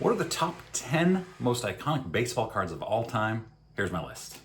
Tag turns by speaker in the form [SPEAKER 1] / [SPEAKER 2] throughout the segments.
[SPEAKER 1] What are the top 10 most iconic baseball cards of all time? Here's my list.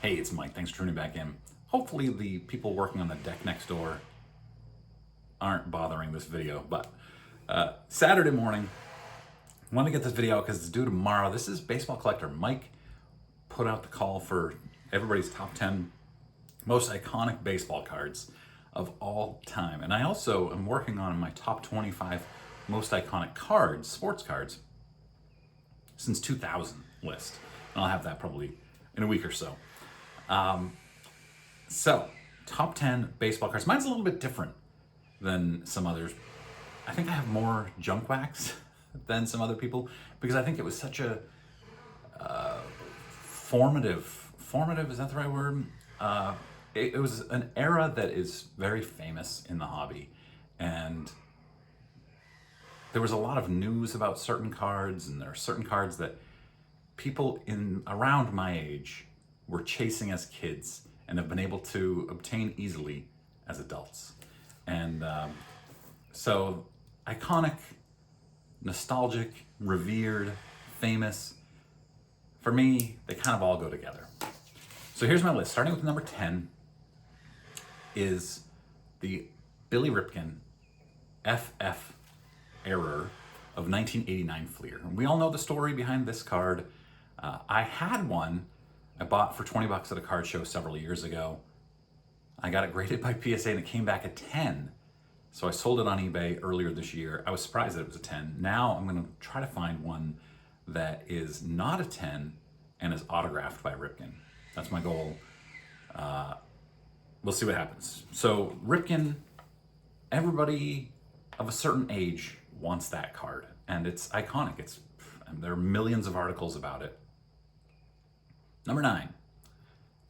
[SPEAKER 1] Hey, it's Mike. Thanks for tuning back in. Hopefully the people working on the deck next door aren't bothering this video, but Saturday morning, I want to get this video out because it's due tomorrow. This is baseball collector Mike put out the call for everybody's top 10 most iconic baseball cards of all time. And I also am working on my top 25 most iconic cards, sports cards, since 2000 list. And I'll have that probably in a week or so. So, top 10 baseball cards. Mine's a little bit different than some others. I think I have more junk wax than some other people because I think it was such a formative, is that the right word? It was an era that is very famous in the hobby, and there was a lot of news about certain cards, and there are certain cards that people in around my age were chasing as kids and have been able to obtain easily as adults. And so iconic, nostalgic, revered, famous, for me, they kind of all go together. So here's my list. Starting with number 10 is the Billy Ripken FF Error of 1989 Fleer. And we all know the story behind this card. I had one I bought for 20 bucks at a card show several years ago. I got it graded by PSA and it came back a 10. So I sold it on eBay earlier this year. I was surprised that it was a 10. Now I'm going to try to find one that is not a 10 and is autographed by Ripken. That's my goal. We'll see what happens. So Ripken, everybody of a certain age wants that card, and it's iconic. There are millions of articles about it. Number 9,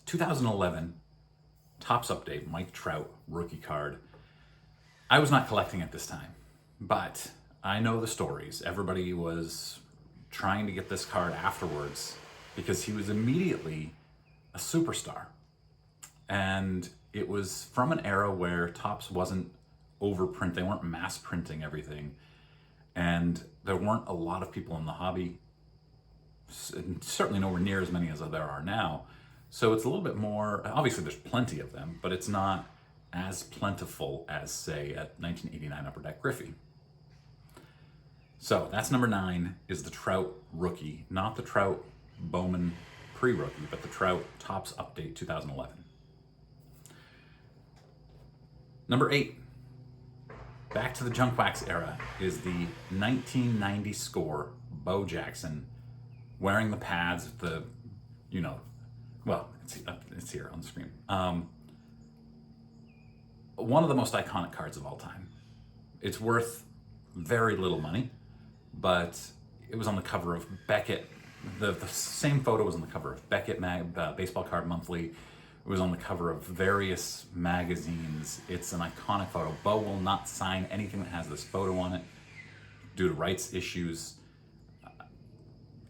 [SPEAKER 1] 2011 Topps Update Mike Trout rookie card. I was not collecting at this time, but I know the stories. Everybody was trying to get this card afterwards because he was immediately a superstar. And it was from an era where Topps wasn't overprint, they weren't mass printing everything. And there weren't a lot of people in the hobby, certainly nowhere near as many as there are now. So it's a little bit more, obviously there's plenty of them, but it's not as plentiful as, say, at 1989 Upper Deck Griffey. So that's number 9, is the Trout rookie, not the Trout Bowman pre-rookie, but the Trout Topps Update 2011. Number 8, back to the junk wax era, is the 1990 score Bo Jackson wearing the pads, it's here on the screen. One of the most iconic cards of all time. It's worth very little money, but it was on the cover of Beckett. The same photo was on the cover of Beckett Baseball Card Monthly. It was on the cover of various magazines. It's an iconic photo. Bo will not sign anything that has this photo on it due to rights issues.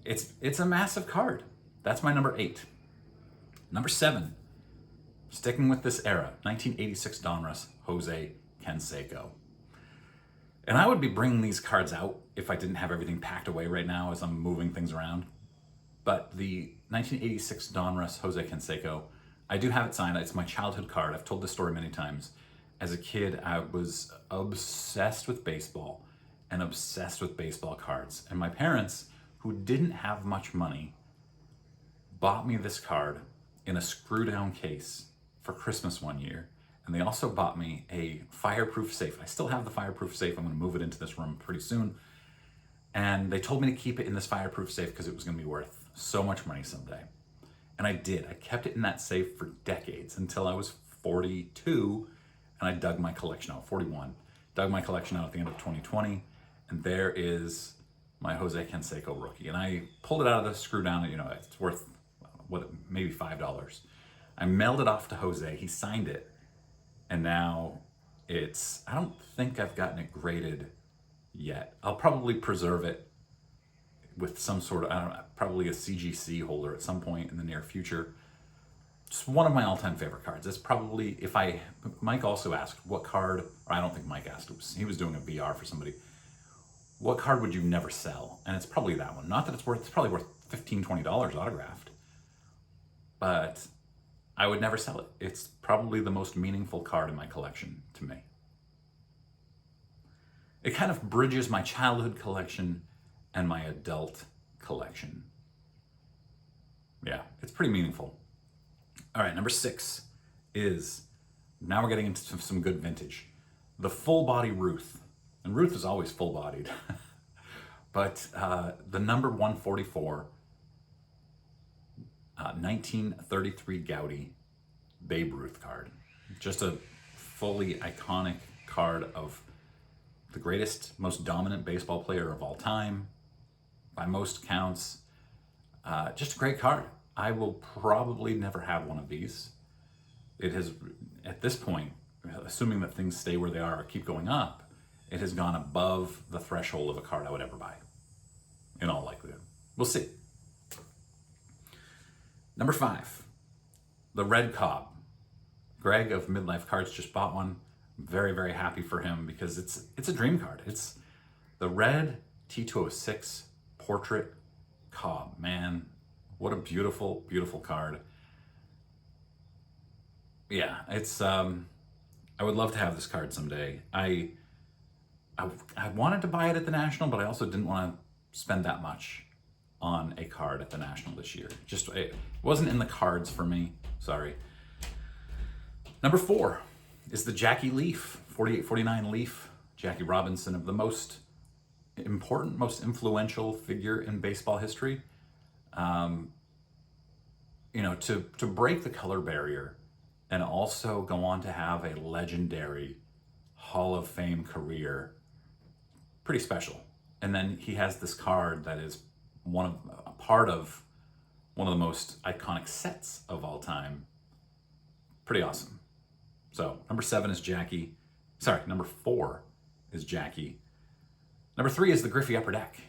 [SPEAKER 1] It's a massive card. That's my number 8. Number 7, sticking with this era, 1986 Donruss Jose Canseco. And I would be bringing these cards out if I didn't have everything packed away right now as I'm moving things around. But the 1986 Donruss Jose Canseco, I do have it signed. It's my childhood card. I've told this story many times. As a kid, I was obsessed with baseball and obsessed with baseball cards. And my parents, who didn't have much money, bought me this card in a screw-down case for Christmas one year. And they also bought me a fireproof safe. I still have the fireproof safe. I'm going to move it into this room pretty soon. And they told me to keep it in this fireproof safe because it was going to be worth so much money someday. And I did. I kept it in that safe for decades until I was 42 and I dug my collection out, 41. Dug my collection out at the end of 2020, and there is my Jose Canseco rookie. And I pulled it out of the screw down, it's worth, maybe $5. I mailed it off to Jose, he signed it, and now I don't think I've gotten it graded yet. I'll probably preserve it with some sort of, probably a CGC holder at some point in the near future. It's one of my all-time favorite cards. It's probably, Mike also asked what card, or I don't think Mike asked, he was doing a VR for somebody. What card would you never sell? And it's probably that one. Not that it's probably worth $15, $20 autographed, but I would never sell it. It's probably the most meaningful card in my collection to me. It kind of bridges my childhood collection and my adult collection. Yeah, it's pretty meaningful. All right, number 6 is, now we're getting into some good vintage. The full body Ruth. And Ruth is always full bodied. But the number 144, 1933 Gaudy Babe Ruth card. Just a fully iconic card of the greatest, most dominant baseball player of all time, by most counts. Just a great card. I will probably never have one of these. It has, at this point, assuming that things stay where they are or keep going up, it has gone above the threshold of a card I would ever buy, in all likelihood. We'll see. Number 5, the Red Cobb. Greg of Midlife Cards just bought one. I'm very, very happy for him because it's a dream card. It's the red T206 Portrait Cobb. Man, what a beautiful, beautiful card. Yeah, it's, I would love to have this card someday. I wanted to buy it at the National, but I also didn't want to spend that much on a card at the National this year. Just, it wasn't in the cards for me, sorry. Number 4 is the Jackie Leaf, 48-49 Leaf. Jackie Robinson, of the most important, most influential figure in baseball history. You know, to break the color barrier and also go on to have a legendary Hall of Fame career, pretty special. And then he has this card that is a part of one of the most iconic sets of all time. Pretty awesome. So number 7 is Jackie. Sorry, number 4 is Jackie. Number 3 is the Griffey Upper Deck.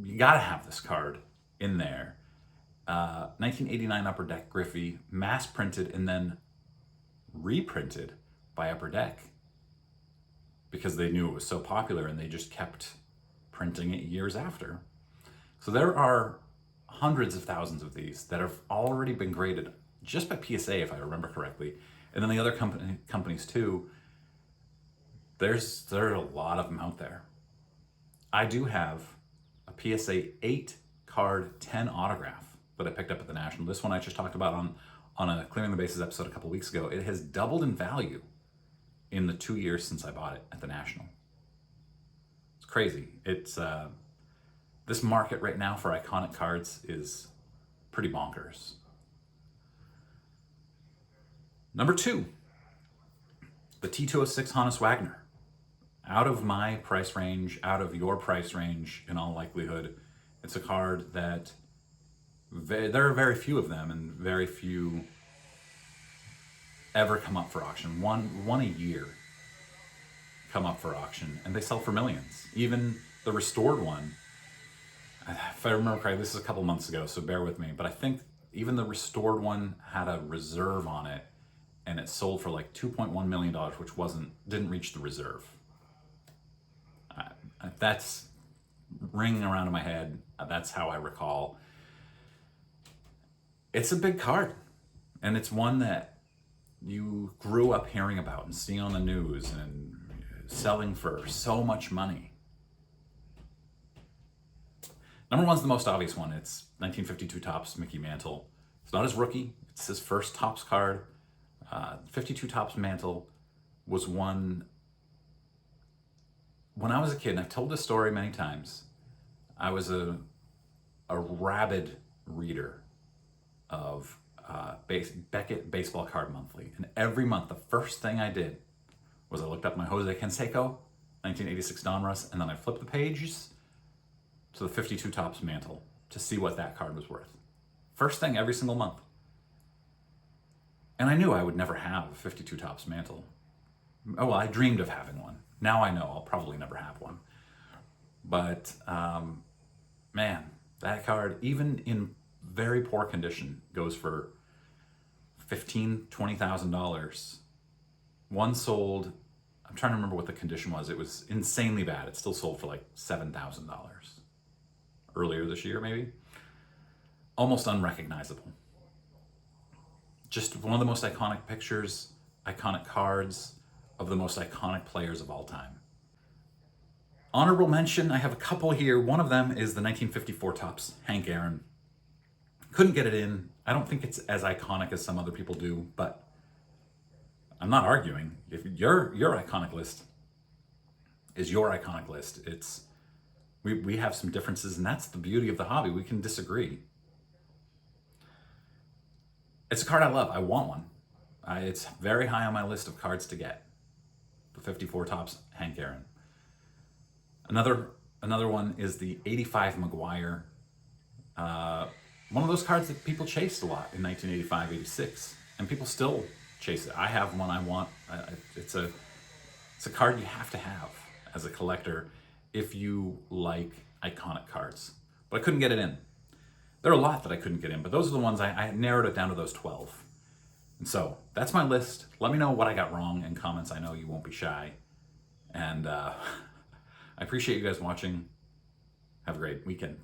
[SPEAKER 1] You gotta have this card in there. 1989 Upper Deck Griffey, mass printed and then reprinted by Upper Deck because they knew it was so popular and they just kept printing it years after. So there are hundreds of thousands of these that have already been graded just by PSA, if I remember correctly. And then the other companies too. There are a lot of them out there. I do have a PSA 8 card 10 autograph that I picked up at the National. This one I just talked about on a Clearing the Bases episode a couple weeks ago. It has doubled in value in the 2 years since I bought it at the National. It's crazy. It's this market right now for iconic cards is pretty bonkers. Number 2, the T206 Hannes Wagner. Out of my price range, out of your price range, in all likelihood. It's a card that there are very few of them, and very few ever come up for auction. One a year come up for auction, and they sell for millions. Even the restored one, if I remember correctly, this is a couple months ago, so bear with me, but I think even the restored one had a reserve on it, and it sold for like $2.1 million, which didn't reach the reserve. That's ringing around in my head. That's how I recall. It's a big card, and it's one that you grew up hearing about and seeing on the news and selling for so much money. Number 1's the most obvious one. It's 1952 Topps Mickey Mantle. It's not his rookie. It's his first Topps card. 52 Topps Mantle was one when I was a kid, and I've told this story many times. I was a rabid reader of Beckett Baseball Card Monthly. And every month, the first thing I did was I looked up my Jose Canseco, 1986 Donruss, and then I flipped the pages to the 52 Topps Mantle to see what that card was worth. First thing every single month. And I knew I would never have a 52 Topps Mantle. Oh, well, I dreamed of having one. Now I know I'll probably never have one. But, man, that card, even in very poor condition goes for $15,000, $20,000. One sold, I'm trying to remember what the condition was. It was insanely bad. It still sold for like $7,000 earlier this year, maybe. Almost unrecognizable. Just one of the most iconic pictures, iconic cards of the most iconic players of all time. Honorable mention, I have a couple here. One of them is the 1954 Topps Hank Aaron. Couldn't get it in. I don't think it's as iconic as some other people do, but I'm not arguing. If your iconic list is your iconic list, we have some differences, and that's the beauty of the hobby. We can disagree. It's a card I love. I want one. It's very high on my list of cards to get. The 54 Topps Hank Aaron. Another one is the 85 McGuire. One of those cards that people chased a lot in 1985, 86, and people still chase it. I have one I want. It's a card you have to have as a collector if you like iconic cards. But I couldn't get it in. There are a lot that I couldn't get in, but those are the ones I narrowed it down to those 12. And so that's my list. Let me know what I got wrong in comments. I know you won't be shy. And I appreciate you guys watching. Have a great weekend.